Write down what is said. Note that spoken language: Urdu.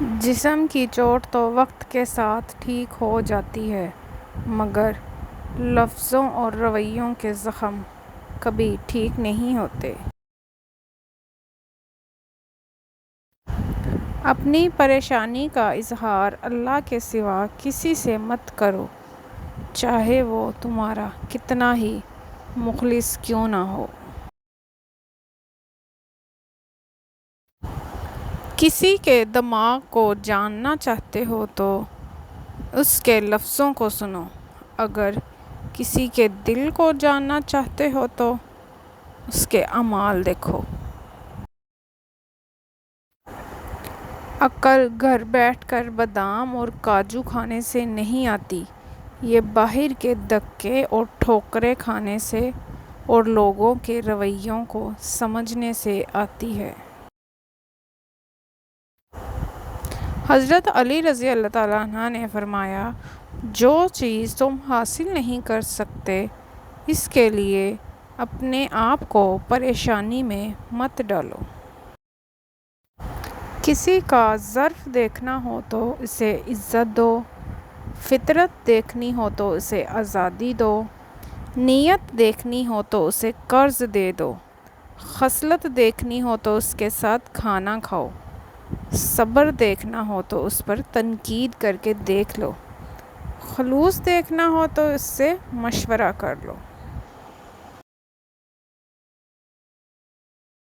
جسم کی چوٹ تو وقت کے ساتھ ٹھیک ہو جاتی ہے، مگر لفظوں اور رویوں کے زخم کبھی ٹھیک نہیں ہوتے۔ اپنی پریشانی کا اظہار اللہ کے سوا کسی سے مت کرو، چاہے وہ تمہارا کتنا ہی مخلص کیوں نہ ہو۔ کسی کے دماغ کو جاننا چاہتے ہو تو اس کے لفظوں کو سنو، اگر کسی کے دل کو جاننا چاہتے ہو تو اس کے اعمال دیکھو۔ عقل گھر بیٹھ کر بادام اور کاجو کھانے سے نہیں آتی، یہ باہر کے دھکے اور ٹھوکریں کھانے سے اور لوگوں کے رویوں کو سمجھنے سے آتی ہے۔ حضرت علی رضی اللہ تعالیٰ عنہ نے فرمایا، جو چیز تم حاصل نہیں کر سکتے اس کے لیے اپنے آپ کو پریشانی میں مت ڈالو۔ کسی کا ظرف دیکھنا ہو تو اسے عزت دو، فطرت دیکھنی ہو تو اسے آزادی دو، نیت دیکھنی ہو تو اسے قرض دے دو، خصلت دیکھنی ہو تو اس کے ساتھ کھانا کھاؤ، صبر دیکھنا ہو تو اس پر تنقید کر کے دیکھ لو، خلوص دیکھنا ہو تو اس سے مشورہ کر لو۔